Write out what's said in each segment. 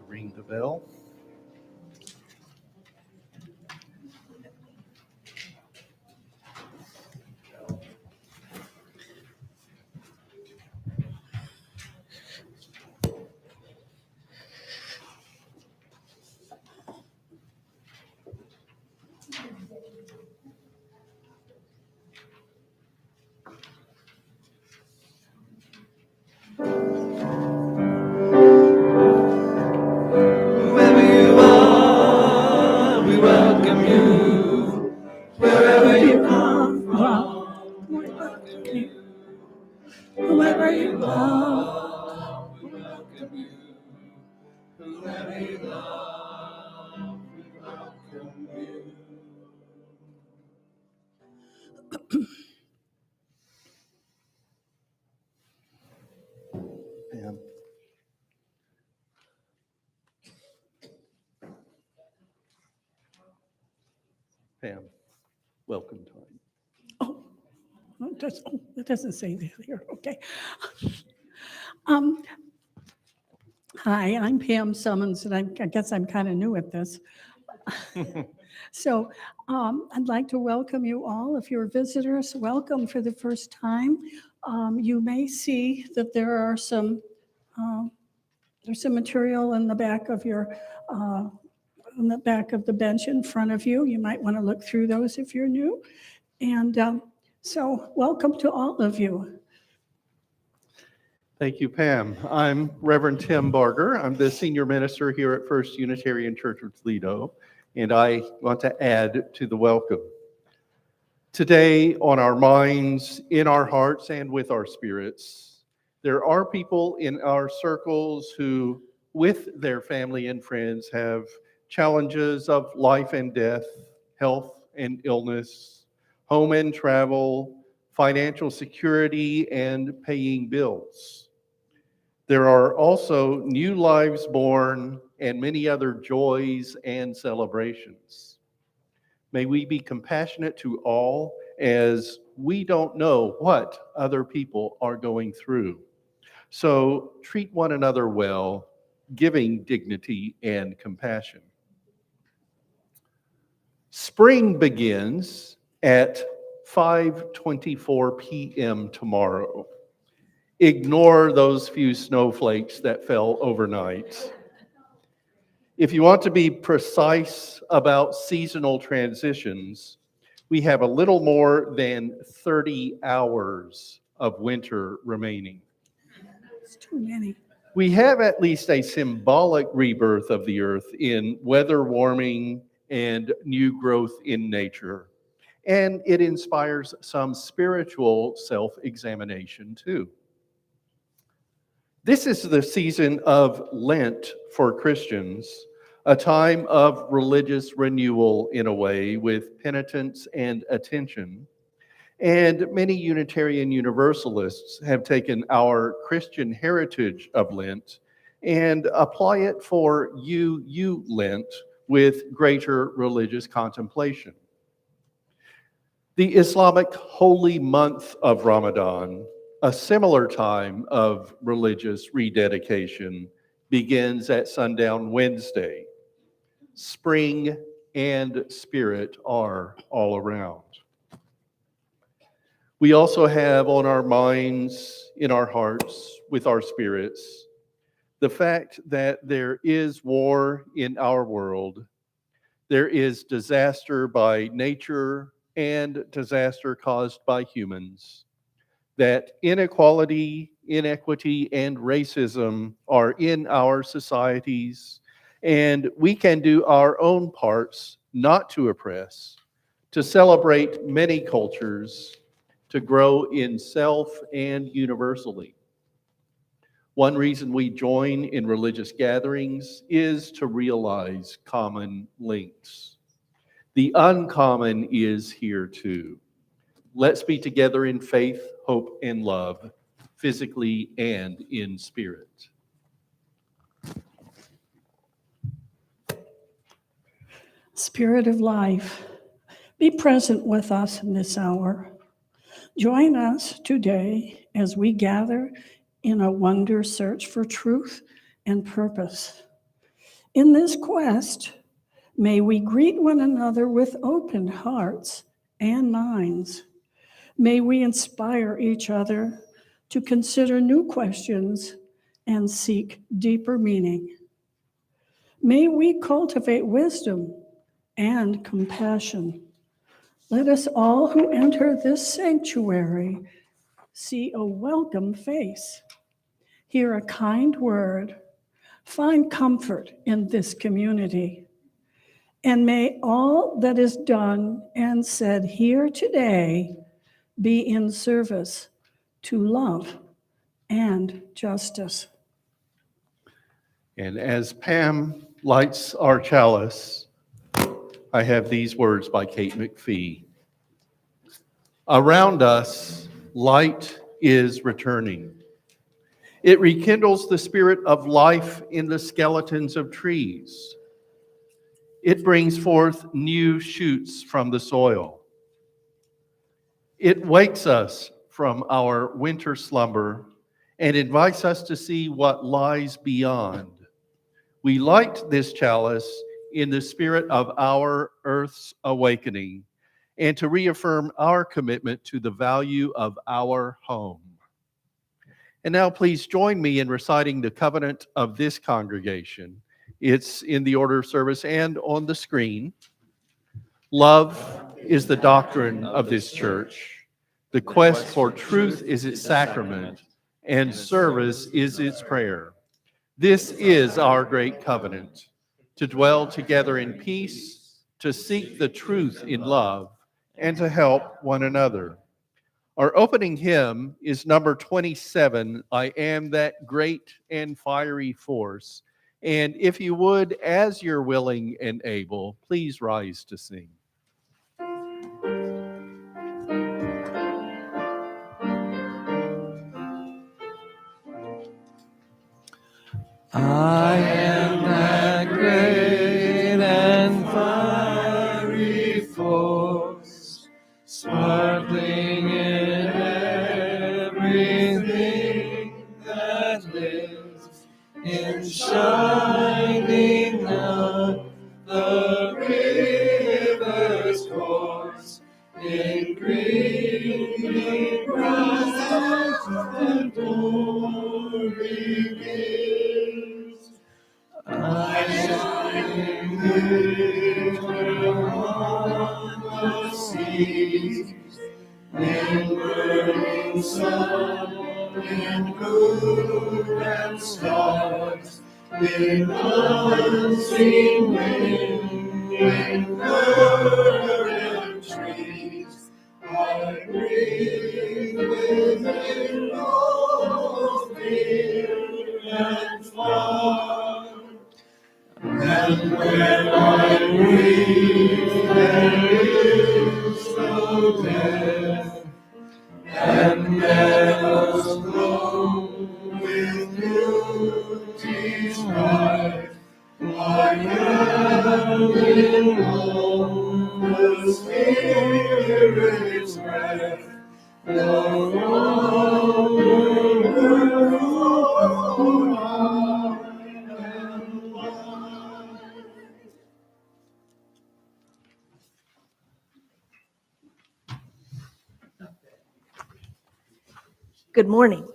Ring the bell. Whoever you are, we welcome you. Whoever you love, we welcome you. Pam. Pam, welcome time. It doesn't say that here. Okay. Hi, I'm Pam Summons, and I guess I'm kind of new at this. So I'd like to welcome you all. If you're visitors, welcome for the first time. You may see that there's some material in the back of your on the back of the bench in front of you. You might want to look through those if you're new. And so welcome to all of you. Thank you, Pam. I'm Reverend Tim Barger. I'm the senior minister here at First Unitarian Church of Toledo, and I want to add to the welcome. Today, on our minds, in our hearts, and with our spirits, there are people in our circles who, with their family and friends, have challenges of life and death, health and illness, home and travel, financial security, and paying bills. There are also new lives born and many other joys and celebrations. May we be compassionate to all, as we don't know what other people are going through. So treat one another well, giving dignity and compassion. Spring begins at 5:24 p.m. tomorrow. Ignore those few snowflakes that fell overnight. If you want to be precise about seasonal transitions, we have a little more than 30 hours of winter remaining. It's too many. We have at least a symbolic rebirth of the earth in weather warming and new growth in nature. And it inspires some spiritual self-examination too. This is the season of Lent for Christians, a time of religious renewal in a way, with penitence and attention. And many Unitarian Universalists have taken our Christian heritage of Lent and apply it for UU Lent with greater religious contemplation. The Islamic holy month of Ramadan, a similar time of religious rededication, begins at sundown Wednesday. Spring and spirit are all around. We also have on our minds, in our hearts, with our spirits, the fact that there is war in our world. There is disaster by nature and disaster caused by humans. That inequality, inequity, and racism are in our societies, and we can do our own parts not to oppress, to celebrate many cultures, to grow in self and universally. One reason we join in religious gatherings is to realize common links. The uncommon is here too. Let's be together in faith, hope, and love, physically and in spirit. Spirit of life, be present with us in this hour. Join us today as we gather in a wonder search for truth and purpose. In this quest, may we greet one another with open hearts and minds. May we inspire each other to consider new questions and seek deeper meaning. May we cultivate wisdom and compassion. Let us all who enter this sanctuary see a welcome face, hear a kind word, find comfort in this community. And may all that is done and said here today be in service to love and justice. And as Pam lights our chalice, I have these words by Kate McPhee. Around us, light is returning. It rekindles the spirit of life in the skeletons of trees. It brings forth new shoots from the soil. It wakes us from our winter slumber and invites us to see what lies beyond. We light this chalice in the spirit of our Earth's awakening and to reaffirm our commitment to the value of our home. And now please join me in reciting the covenant of this congregation It's in the order of service and on the screen. Love is the doctrine of this church. The quest for truth is its sacrament, and service is its prayer. This is our great covenant, to dwell together in peace, to seek the truth in love, and to help one another. Our opening hymn is number 27, I Am That Great and Fiery Force. And if you would, as you're willing and able, please rise to sing. I am that great and fiery force, sparkling in everything that lives, in shining on the river's course, in green grass and glory gives. I shine glitter on the seas, in burning sun, in moon and stars, in unseen wind, in verdant trees. I breathe within all fear and far. And when I breathe, there is no death, and meadows glow with beauty's pride. I am in all the Spirit's breath, no longer alone, I am alive. Good morning.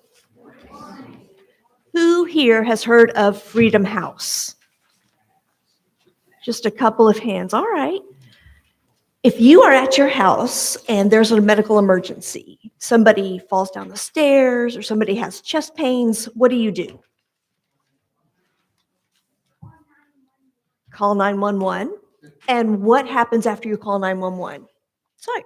Who here has heard of Freedom House? Just a couple of hands. All right. If you are at your house and there's a medical emergency, somebody falls down the stairs or somebody has chest pains, what do? Call 911. And what happens after you call 911? Sawyer.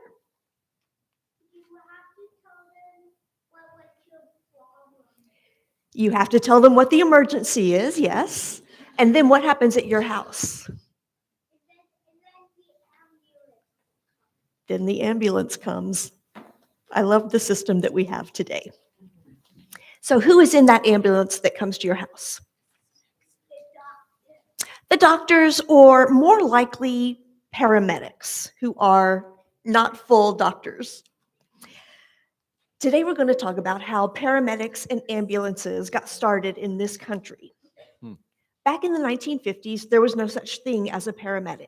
You have to tell them what the emergency is, yes. And then what happens at your house? Then the ambulance comes. I love the system that we have today. So who is in that ambulance that comes to your house? The doctors, or more likely paramedics, who are not full doctors. Today we're going to talk about how paramedics and ambulances got started in this country. Back in the 1950s, there was no such thing as a paramedic.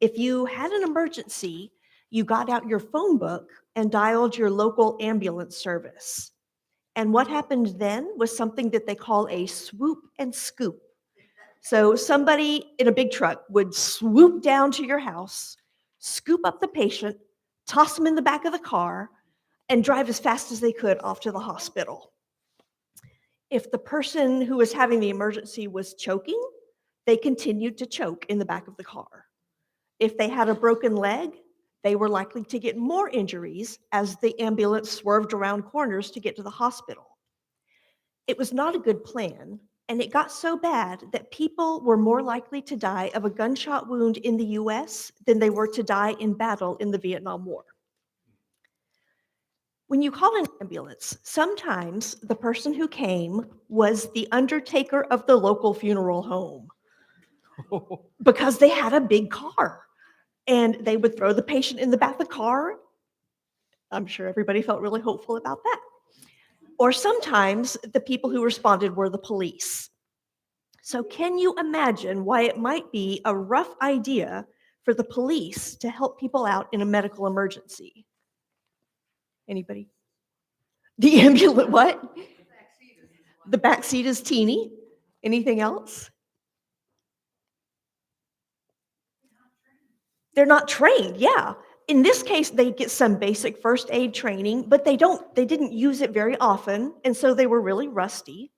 If you had an emergency, you got out your phone book and dialed your local ambulance service. And what happened then was something that they call a swoop and scoop. So somebody in a big truck would swoop down to your house, scoop up the patient, toss them in the back of the car, and drive as fast as they could off to the hospital. If the person who was having the emergency was choking, they continued to choke in the back of the car. If they had a broken leg, they were likely to get more injuries as the ambulance swerved around corners to get to the hospital. It was not a good plan, and it got so bad that people were more likely to die of a gunshot wound in the US than they were to die in battle in the Vietnam War. When you call an ambulance, sometimes the person who came was the undertaker of the local funeral home because they had a big car and they would throw the patient in the back of the car. I'm sure everybody felt really hopeful about that. Or sometimes the people who responded were the police. So can you imagine why it might be a rough idea for the police to help people out in a medical emergency? Anybody? The ambulance, what? The back seat is teeny. Anything else? They're not trained, yeah. In this case, they get some basic first aid training, but they didn't use it very often, and so they were really rusty.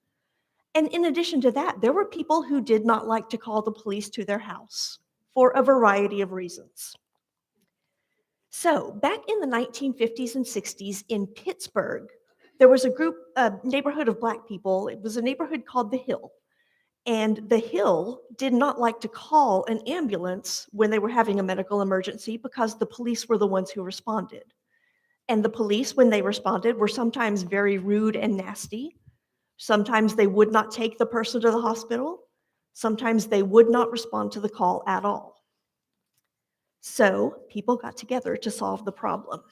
And in addition to that, there were people who did not like to call the police to their house for a variety of reasons. So, back in the 1950s and 60s in Pittsburgh, there was a neighborhood of Black people. It was a neighborhood called The Hill. And The Hill did not like to call an ambulance when they were having a medical emergency because the police were the ones who responded. And the police, when they responded, were sometimes very rude and nasty. Sometimes they would not take the person to the hospital. Sometimes they would not respond to the call at all. So people got together to solve the problem.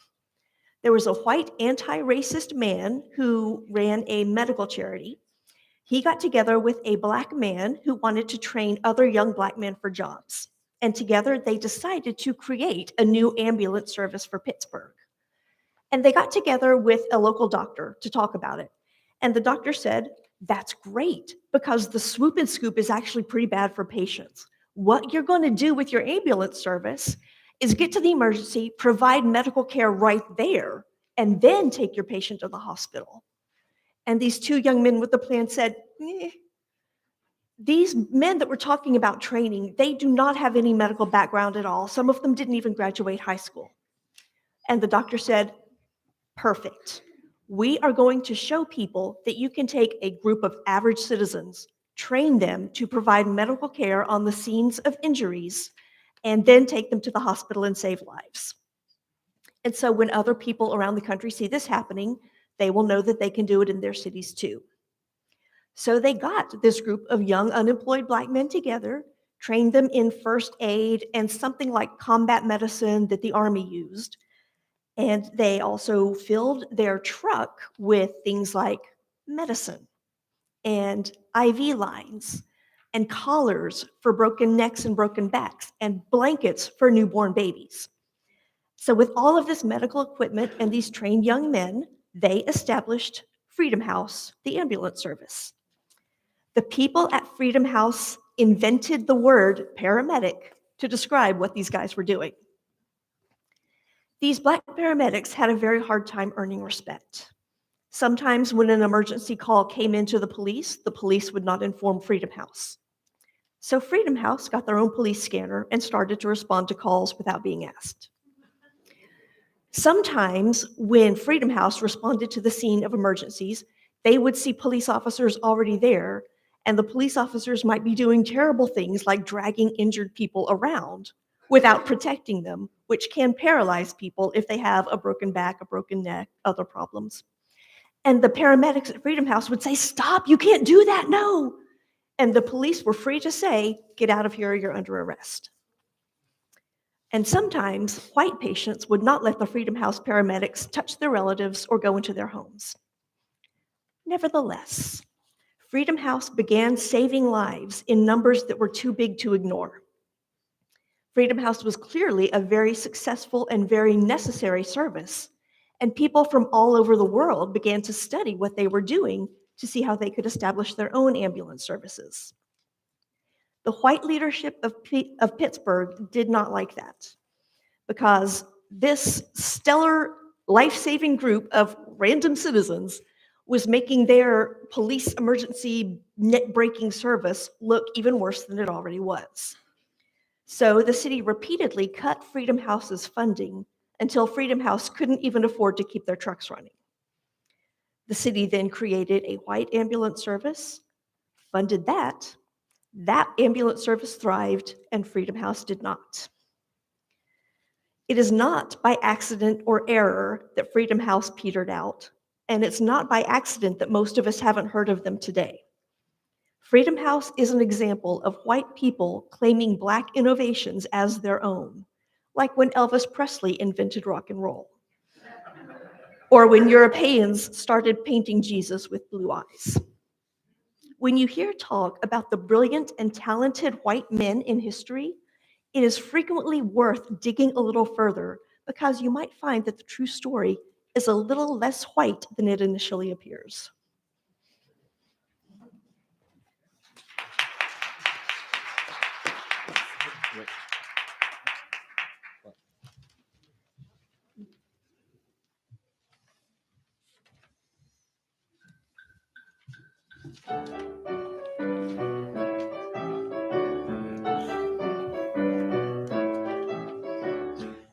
There was a white anti-racist man who ran a medical charity. He got together with a Black man who wanted to train other young Black men for jobs. And together they decided to create a new ambulance service for Pittsburgh. And they got together with a local doctor to talk about it. And the doctor said, that's great, because the swoop and scoop is actually pretty bad for patients. What you're going to do with your ambulance service is get to the emergency, provide medical care right there, and then take your patient to the hospital. And these two young men with the plan said, these men that we're talking about training, they do not have any medical background at all. Some of them didn't even graduate high school. And the doctor said, perfect. We are going to show people that you can take a group of average citizens, train them to provide medical care on the scenes of injuries, and then take them to the hospital and save lives. And so when other people around the country see this happening, they will know that they can do it in their cities too. So they got this group of young unemployed Black men together, trained them in first aid and something like combat medicine that the Army used. And they also filled their truck with things like medicine and IV lines and collars for broken necks and broken backs and blankets for newborn babies. So with all of this medical equipment and these trained young men, they established Freedom House, the ambulance service. The people at Freedom House invented the word paramedic to describe what these guys were doing. These Black paramedics had a very hard time earning respect. Sometimes when an emergency call came into the police would not inform Freedom House. So Freedom House got their own police scanner and started to respond to calls without being asked. Sometimes when Freedom House responded to the scene of emergencies, they would see police officers already there, and the police officers might be doing terrible things like dragging injured people around without protecting them, which can paralyze people if they have a broken back, a broken neck, other problems. And the paramedics at Freedom House would say, stop, you can't do that, no. And the police were free to say, get out of here, you're under arrest. And sometimes white patients would not let the Freedom House paramedics touch their relatives or go into their homes. Nevertheless, Freedom House began saving lives in numbers that were too big to ignore. Freedom House was clearly a very successful and very necessary service, and people from all over the world began to study what they were doing to see how they could establish their own ambulance services. The white leadership of Pittsburgh did not like that, because this stellar life-saving group of random citizens was making their police emergency net-breaking service look even worse than it already was. So the city repeatedly cut Freedom House's funding until Freedom House couldn't even afford to keep their trucks running. The city then created a white ambulance service, funded that. That ambulance service thrived, and Freedom House did not. It is not by accident or error that Freedom House petered out, and it's not by accident that most of us haven't heard of them today. Freedom House is an example of white people claiming Black innovations as their own, like when Elvis Presley invented rock and roll, or when Europeans started painting Jesus with blue eyes. When you hear talk about the brilliant and talented white men in history, it is frequently worth digging a little further, because you might find that the true story is a little less white than it initially appears.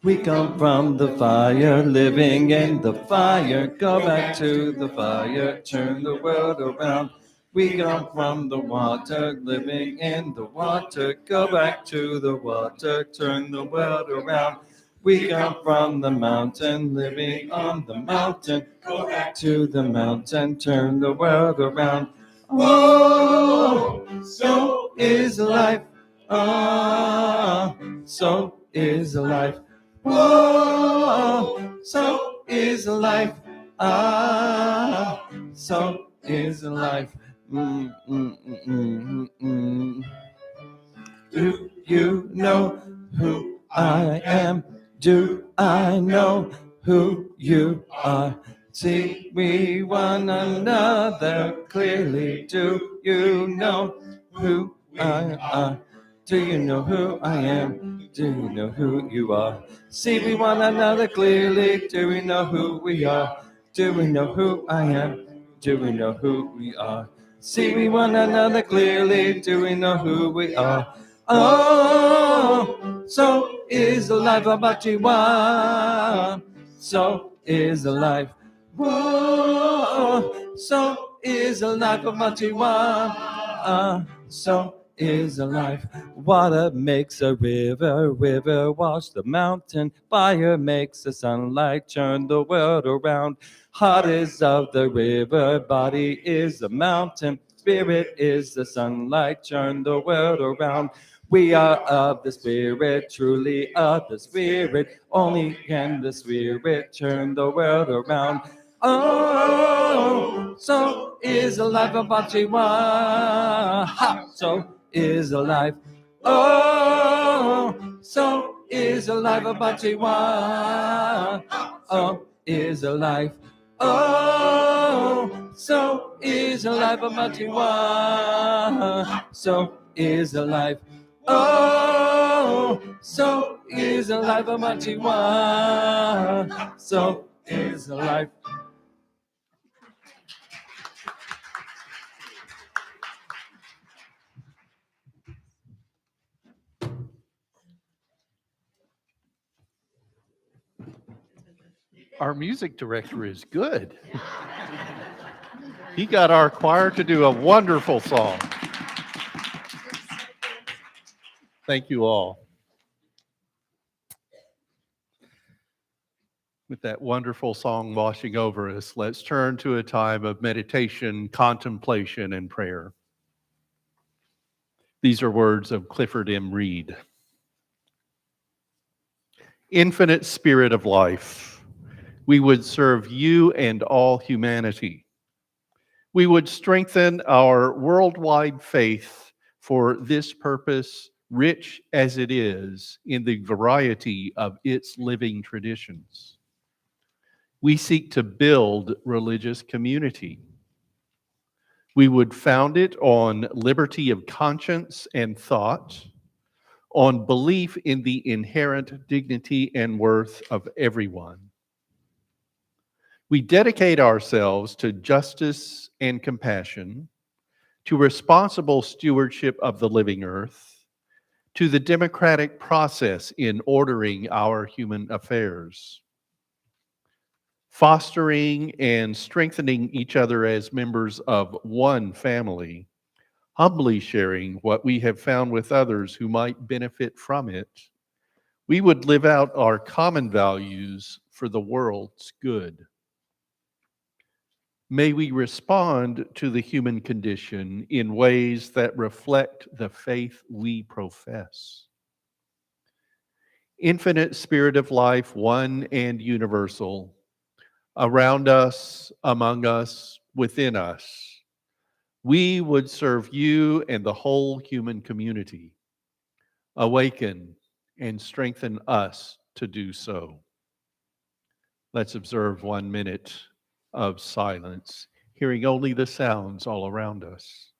We come from the fire, living in the fire. Go back to the fire, turn the world around. We come from the water, living in the water. Go back to the water, turn the world around. We come from the mountain, living on the mountain. Go back to the mountain, turn the world around. Oh, so is life. Ah, so is life. Oh, so is life. Ah, so is life. Mm, mm, mm, mm, mm. Do you know who I am? Do I know who you are? See we one another clearly. Do you know who I am? Do you know who I am? Do you know who you are? See we one another clearly. Do we know who we are? Do we know who I am? Do we know who we are? See we one another clearly. Do we know who we are? Oh, so is the life of Bachiwa. So is the life. Whoa, so is the life of Bachiwa. So is the life. Water makes a river, river wash the mountain. Fire makes the sunlight turn the world around. Heart is of the river, body is the mountain. Spirit is the sunlight, turn the world around. We are of the Spirit, truly of the Spirit. Only can the Spirit turn the world around. Oh, so is the life of Bachiwa. Ha, so is the life. Oh, so is the life of Bachiwa. Oh, is the life. Oh, so is the life of Bachiwa. So is the life. Oh, so is the life of Bachiwa. So is the life. Our music director is good. He got our choir to do a wonderful song. Thank you all. With that wonderful song washing over us, let's turn to a time of meditation, contemplation, and prayer. These are words of Clifford M. Reed. Infinite Spirit of life, we would serve you and all humanity. We would strengthen our worldwide faith for this purpose, rich as it is in the variety of its living traditions. We seek to build religious community. We would found it on liberty of conscience and thought, on belief in the inherent dignity and worth of everyone. We dedicate ourselves to justice and compassion, to responsible stewardship of the living earth, to the democratic process in ordering our human affairs, fostering and strengthening each other as members of one family, humbly sharing what we have found with others who might benefit from it. We would live out our common values for the world's good. May we respond to the human condition in ways that reflect the faith we profess. Infinite Spirit of life, one and universal, around us, among us, within us, we would serve you and the whole human community. Awaken and strengthen us to do so. Let's observe 1 minute of silence, hearing only the sounds all around us.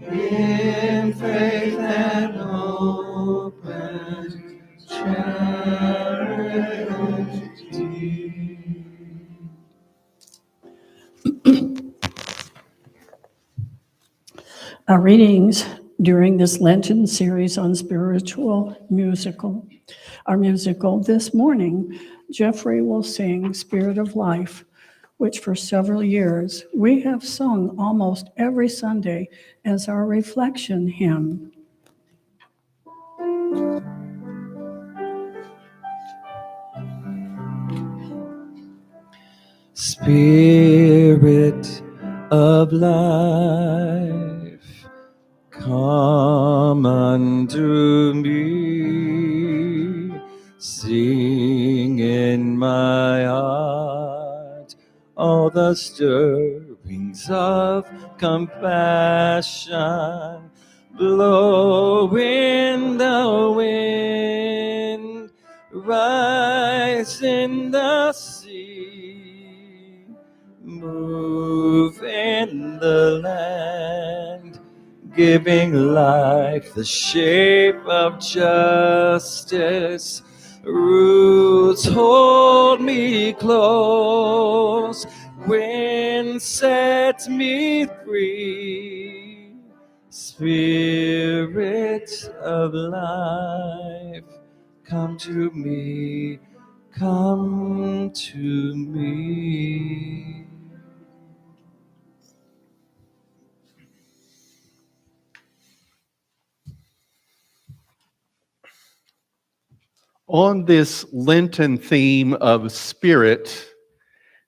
in faith and open charity. Our readings during this Lenten series on spiritual musical. Our musical this morning, Jeffrey will sing Spirit of Life, which for several years we have sung almost every Sunday as our reflection hymn. Spirit of life, come unto me, sing in my heart all the stirrings of compassion, blow in the wind, rise in the sea, move in the land, giving life the shape of justice. Roots hold me close, wind set me free. Spirit of life, come to me, come to me. On this Lenten theme of spirit,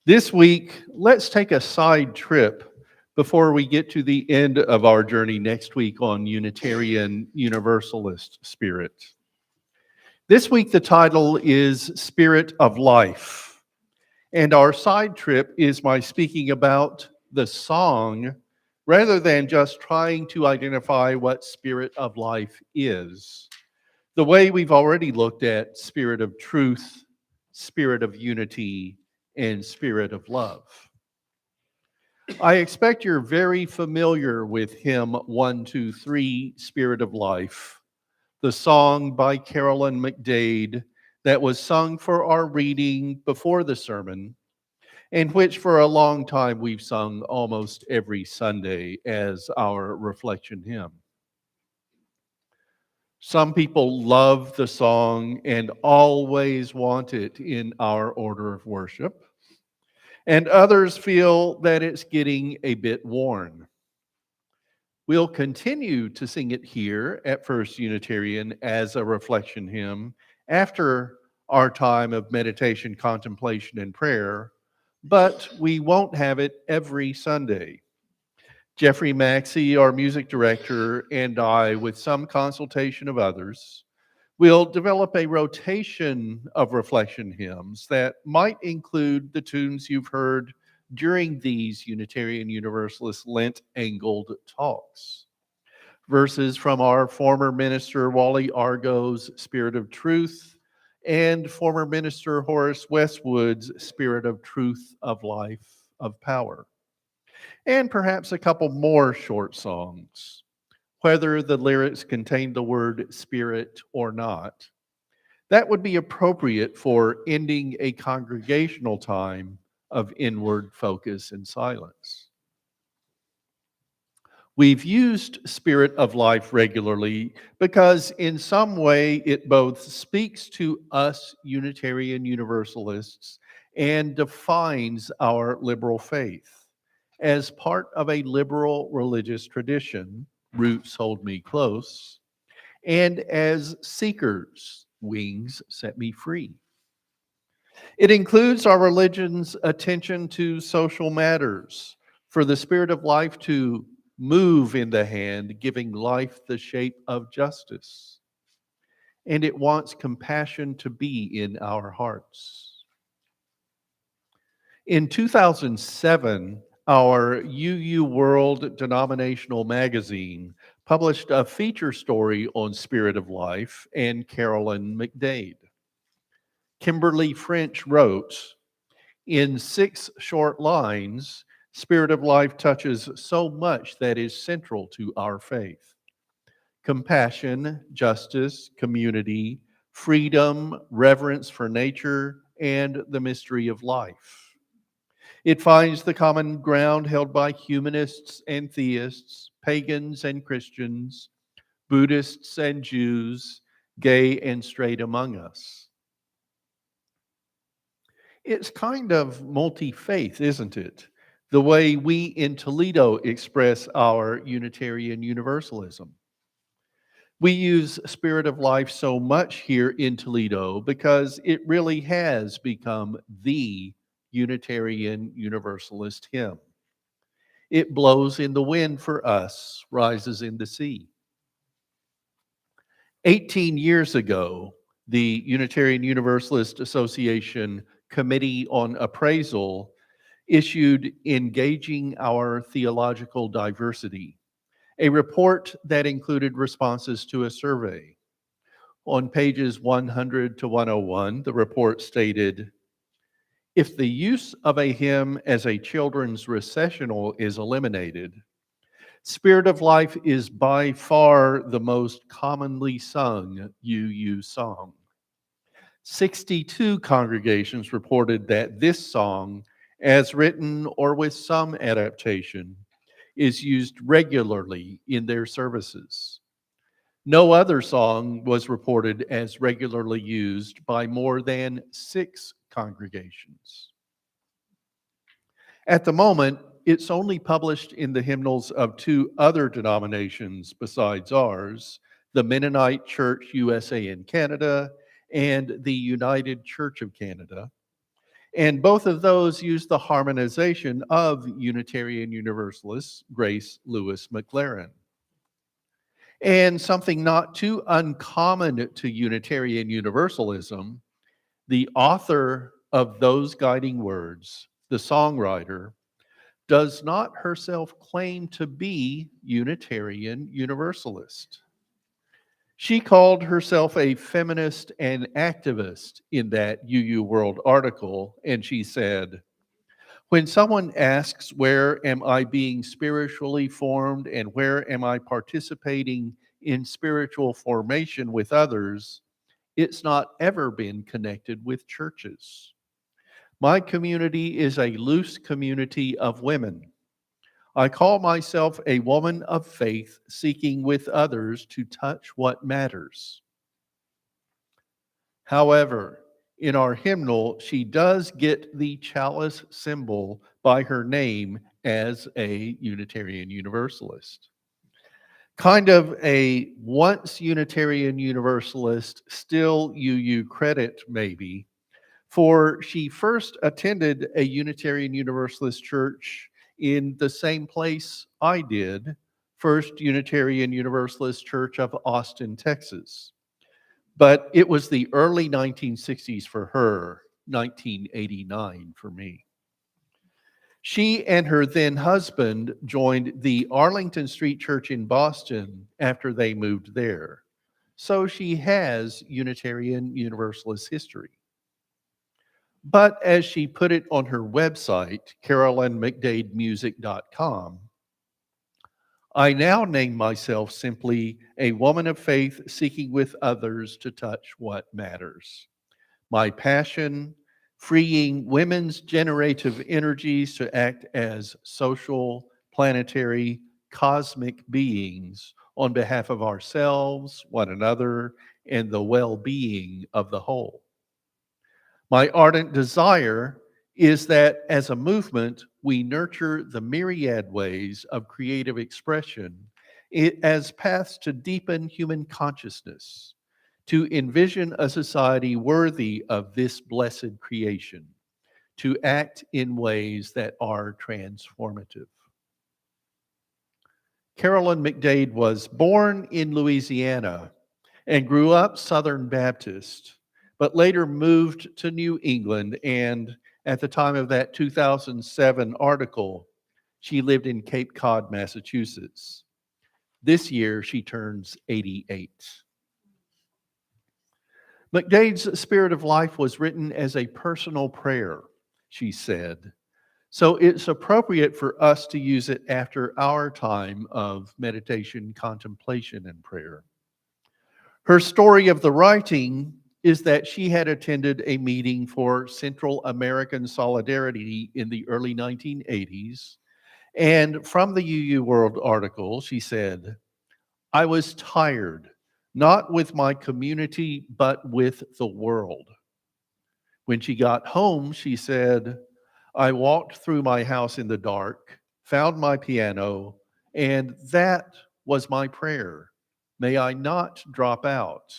this week, let's take a side trip before we get to the end of our journey next week on Unitarian Universalist spirit. This week, the title is Spirit of Life, and our side trip is my speaking about the song rather than just trying to identify what Spirit of Life is. The way we've already looked at Spirit of Truth, Spirit of Unity, and Spirit of Love. I expect you're very familiar with hymn 123, Spirit of Life, the song by Carolyn McDade that was sung for our reading before the sermon, and which for a long time we've sung almost every Sunday as our reflection hymn. Some people love the song and always want it in our order of worship, and others feel that it's getting a bit worn. We'll continue to sing it here at First Unitarian as a reflection hymn after our time of meditation, contemplation, and prayer, but we won't have it every Sunday. Jeffrey Maxey, our music director, and I, with some consultation of others, will develop a rotation of reflection hymns that might include the tunes you've heard during these Unitarian Universalist Lent-angled talks. Verses from our former minister Wally Argo's Spirit of Truth and former minister Horace Westwood's Spirit of Truth, of Life, of Power. And perhaps a couple more short songs, whether the lyrics contain the word spirit or not. That would be appropriate for ending a congregational time of inward focus and silence. We've used Spirit of Life regularly because in some way it both speaks to us Unitarian Universalists and defines our liberal faith. As part of a liberal religious tradition, roots hold me close, and as seekers, wings set me free. It includes our religion's attention to social matters, for the Spirit of Life to move in the hand, giving life the shape of justice. And it wants compassion to be in our hearts. In 2007, our UU World denominational magazine published a feature story on Spirit of Life and Carolyn McDade. Kimberly French wrote, In 6 short lines, Spirit of Life touches so much that is central to our faith: compassion, justice, community, freedom, reverence for nature, and the mystery of life. It finds the common ground held by humanists and theists, pagans and Christians, Buddhists and Jews, gay and straight among us. It's kind of multi-faith, isn't it? The way we in Toledo express our Unitarian Universalism. We use Spirit of Life so much here in Toledo because it really has become the Unitarian Universalist hymn. It blows in the wind for us, rises in the sea. 18 years ago, the Unitarian Universalist Association Committee on Appraisal issued Engaging Our Theological Diversity, a report that included responses to a survey. On pages 100 to 101, the report stated, if the use of a hymn as a children's recessional is eliminated, Spirit of Life is by far the most commonly sung UU song. 62 congregations reported that this song, as written or with some adaptation, is used regularly in their services. No other song was reported as regularly used by more than 6 congregations. At the moment, it's only published in the hymnals of 2 other denominations besides ours, the Mennonite Church USA in Canada and the United Church of Canada. And both of those use the harmonization of Unitarian Universalist Grace Lewis McLaren. And something not too uncommon to Unitarian Universalism, the author of those guiding words, the songwriter, does not herself claim to be Unitarian Universalist. She called herself a feminist and activist in that UU World article, and she said, when someone asks, where am I being spiritually formed and where am I participating in spiritual formation with others, it's not ever been connected with churches. My community is a loose community of women. I call myself a woman of faith seeking with others to touch what matters. However, in our hymnal, she does get the chalice symbol by her name as a Unitarian Universalist. Kind of a once Unitarian Universalist, still UU credit maybe, for she first attended a Unitarian Universalist church in the same place I did, First Unitarian Universalist Church of Austin, Texas. But it was the early 1960s for her, 1989 for me. She and her then husband joined the Arlington Street Church in Boston after they moved there. So she has Unitarian Universalist history. But as she put it on her website, carolynmcdademusic.com, I now name myself simply a woman of faith seeking with others to touch what matters. My passion, freeing women's generative energies to act as social, planetary, cosmic beings on behalf of ourselves, one another, and the well-being of the whole. My ardent desire is that as a movement, we nurture the myriad ways of creative expression as paths to deepen human consciousness, to envision a society worthy of this blessed creation, to act in ways that are transformative. Carolyn McDade was born in Louisiana and grew up Southern Baptist, but later moved to New England, and at the time of that 2007 article, she lived in Cape Cod, Massachusetts. This year, she turns 88. McDade's Spirit of Life was written as a personal prayer. she said. So it's appropriate for us to use it after our time of meditation, contemplation, and prayer. Her story of the writing is that she had attended a meeting for Central American Solidarity in the early 1980s. And from the UU World article, she said, I was tired, not with my community, but with the world. When she got home, she said, I walked through my house in the dark, found my piano, and that was my prayer. May I not drop out.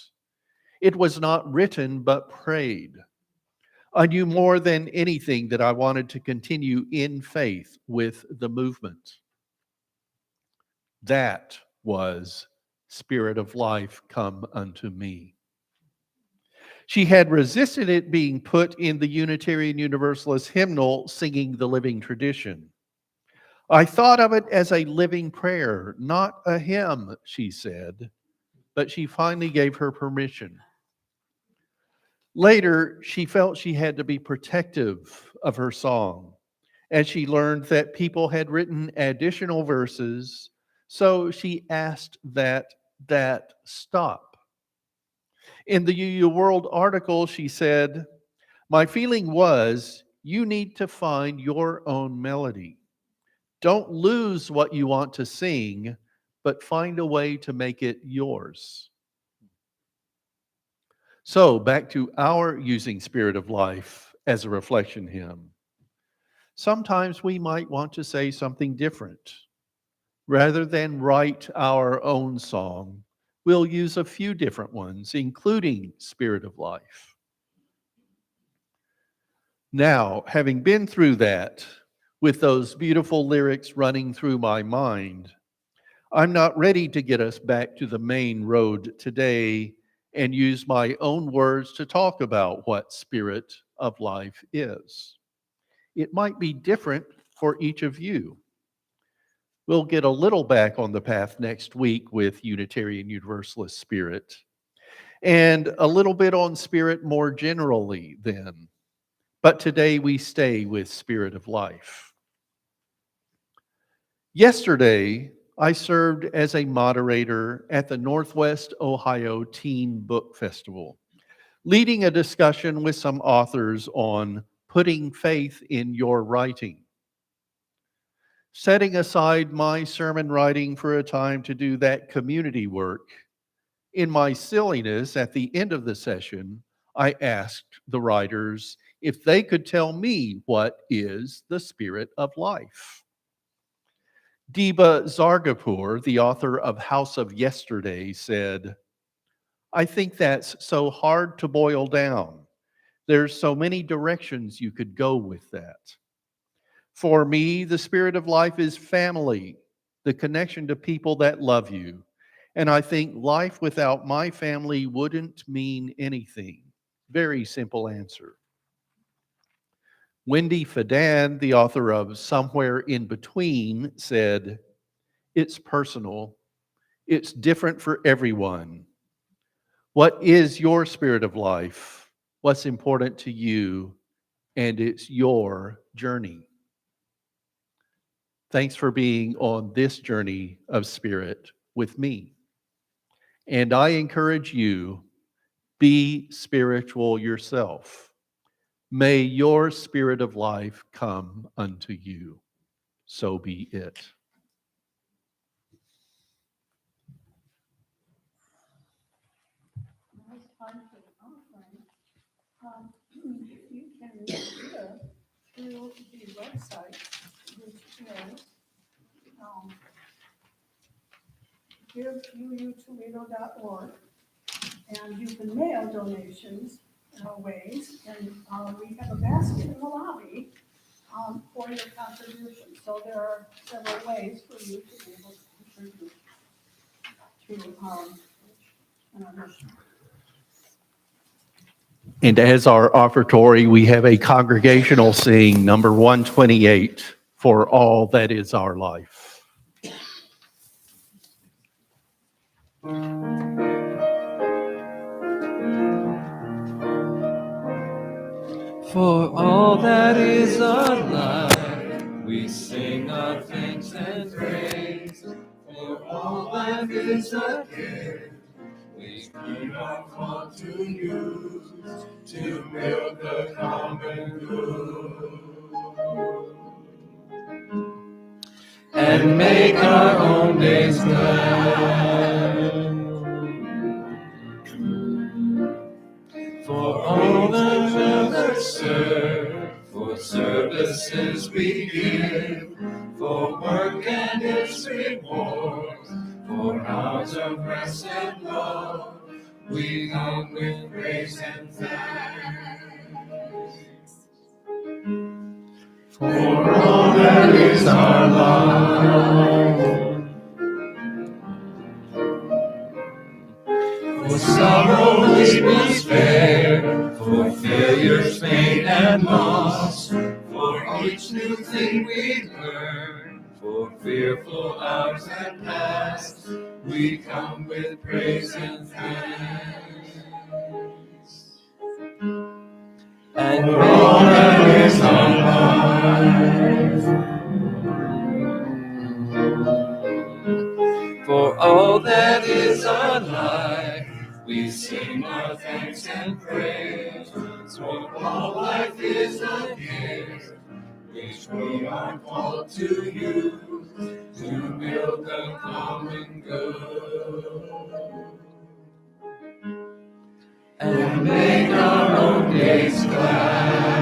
It was not written, but prayed. I knew more than anything that I wanted to continue in faith with the movement. That was Spirit of Life come unto me. She had resisted it being put in the Unitarian Universalist hymnal, Singing the Living Tradition. I thought of it as a living prayer, not a hymn, she said, but she finally gave her permission. Later, she felt she had to be protective of her song as she learned that people had written additional verses, so she asked that stop. In the UU World article, she said, my feeling was you need to find your own melody. Don't lose what you want to sing, but find a way to make it yours. So back to our using Spirit of Life as a reflection hymn. Sometimes we might want to say something different. Rather than write our own song, we'll use a few different ones, including Spirit of Life. Now, having been through that, with those beautiful lyrics running through my mind, I'm not ready to get us back to the main road today and use my own words to talk about what Spirit of Life is. It might be different for each of you. We'll get a little back on the path next week with Unitarian Universalist Spirit, and a little bit on Spirit more generally then. But today we stay with Spirit of Life. Yesterday, I served as a moderator at the Northwest Ohio Teen Book Festival, leading a discussion with some authors on putting faith in your writing. Setting aside my sermon writing for a time to do that community work, in my silliness at the end of the session, I asked the writers if they could tell me what is the Spirit of Life. Deba Zargapur, the author of House of Yesterday, said, I think that's so hard to boil down. There's so many directions you could go with that. For me, the Spirit of Life is family, the connection to people that love you. And I think life without my family wouldn't mean anything. Very simple answer. Wendy Fadan, the author of Somewhere in Between, said, it's personal. It's different for everyone. What is your Spirit of Life? What's important to you? And it's your journey. Thanks for being on this journey of spirit with me. And I encourage you, be spiritual yourself. May your Spirit of Life come unto you. So be it. You can give through the website, which is giveuutoledo.org, and you can mail donations ways, and we have a basket in the lobby for your contributions. So there are several ways for you to be able to contribute to our mission. And as our offertory, we have a congregational sing, number 128, For All That Is Our Life. For all that is our life, we sing our thanks and praise. For all that is our gift, we bring our call to use to build the common good and make our own days glad. For all the others serve, for services we give, for work and its reward, for hours of rest and love, we come with praise and thanks. For all that is our life, for sorrow we must bear, for failures, pain, and loss, for each new thing we learn, for fearful hours that pass, we come with praise and thanks. And for all that is our life, for all that is our life, we sing our thanks and praise. For all life is a gift, which we are called to use to build the common good and make our own days glad.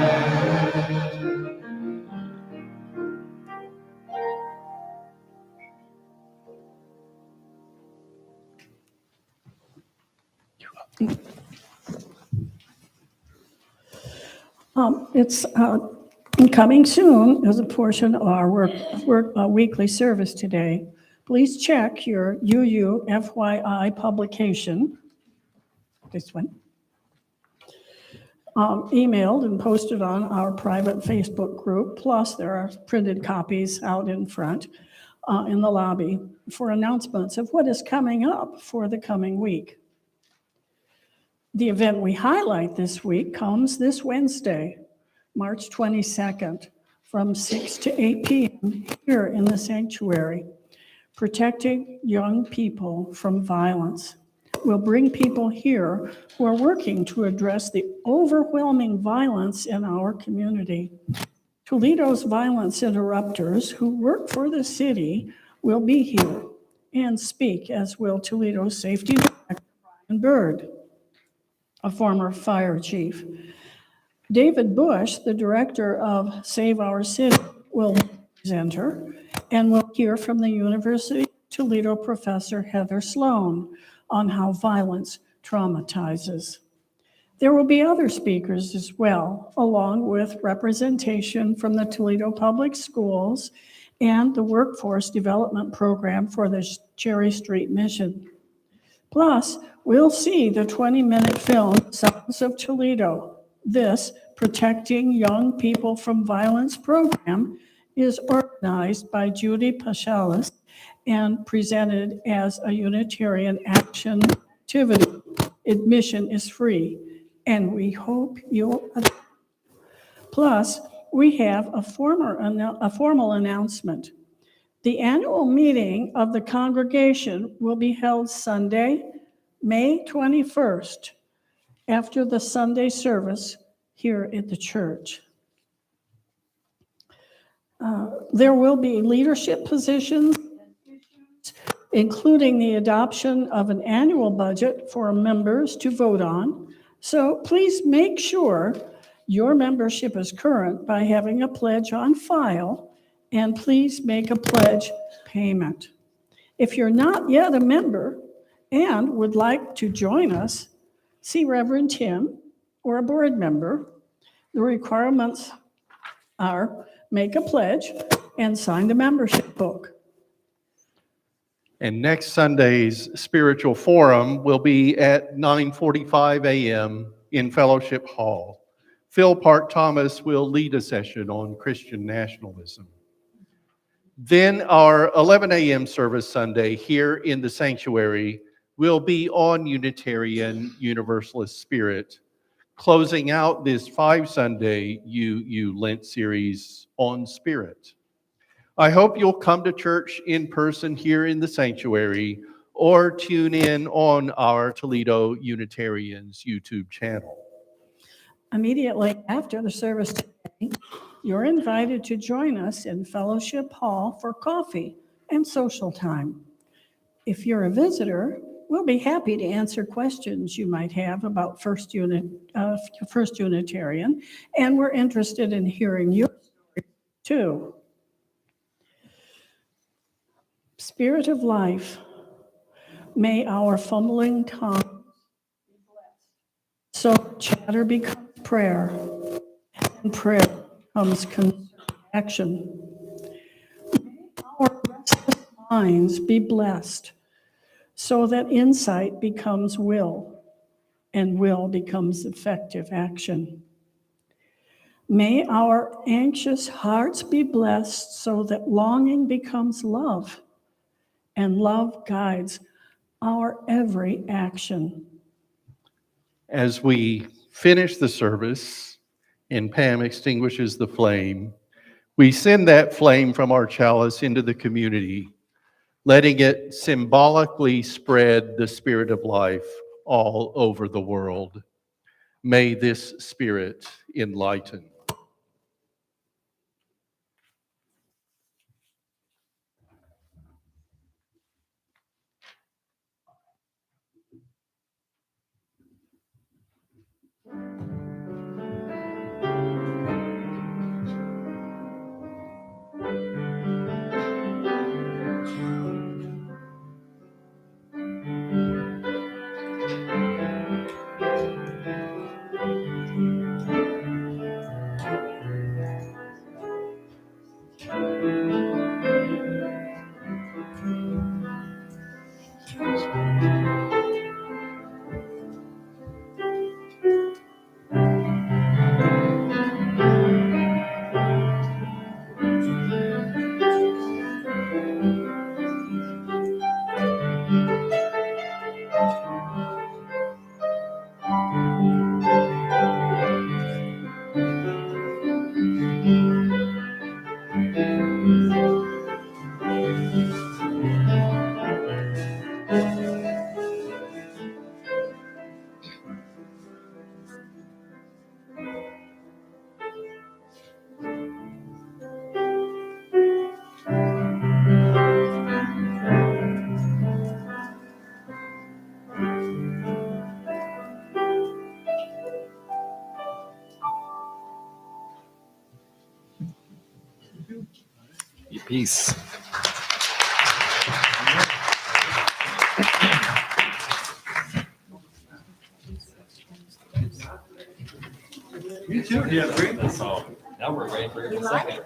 It's coming soon as a portion of our weekly service today. Please check your UU FYI publication, this one, emailed and posted on our private Facebook group. Plus, there are printed copies out in front in the lobby for announcements of what is coming up for the coming week. The event we highlight this week comes this Wednesday, March 22nd, from 6 to 8 p.m. here in the sanctuary, Protecting Young People from Violence. We'll bring people here who are working to address the overwhelming violence in our community. Toledo's violence interrupters who work for the city will be here and speak, as will Toledo's safety director, Brian Bird, a former fire chief. David Bush, the director of Save Our City, will be the presenter, and we'll hear from the University of Toledo professor Heather Sloan on how violence traumatizes. There will be other speakers as well, along with representation from the Toledo Public Schools and the Workforce Development Program for the Cherry Street Mission. Plus, we'll see the 20-minute film, Sounds of Toledo. This Protecting Young People from Violence program is organized by Judy Pachalis and presented as a Unitarian action activity. Admission is free, and we hope you'll. Plus, we have a formal announcement. The annual meeting of the congregation will be held Sunday, May 21st, after the Sunday service here at the church. There will be leadership positions, including the adoption of an annual budget for members to vote on. So please make sure your membership is current by having a pledge on file, and please make a pledge payment. If you're not yet a member and would like to join us, see Reverend Tim or a board member. The requirements are make a pledge and sign the membership book. And next Sunday's spiritual forum will be at 9:45 a.m. in Fellowship Hall. Phil Park Thomas will lead a session on Christian nationalism. Then our 11 a.m. service Sunday here in the sanctuary will be on Unitarian Universalist spirit, closing out this 5-Sunday U Lent series on Spirit. I hope you'll come to church in person here in the sanctuary or tune in on our Toledo Unitarians YouTube channel. Immediately after the service today, you're invited to join us in Fellowship Hall for coffee and social time. If you're a visitor, we'll be happy to answer questions you might have about First Unitarian, and we're interested in hearing your story too. Spirit of life, may our fumbling tongue be blessed, so chatter becomes prayer, and prayer becomes action. May our restless minds be blessed, so that insight becomes will, and will becomes effective action. May our anxious hearts be blessed, so that longing becomes love, and love guides our every action. As we finish the service and Pam extinguishes the flame, we send that flame from our chalice into the community, letting it symbolically spread the spirit of life all over the world. May this spirit enlighten. Peace. You too. Yeah, great. That's all. Now we're ready for the second.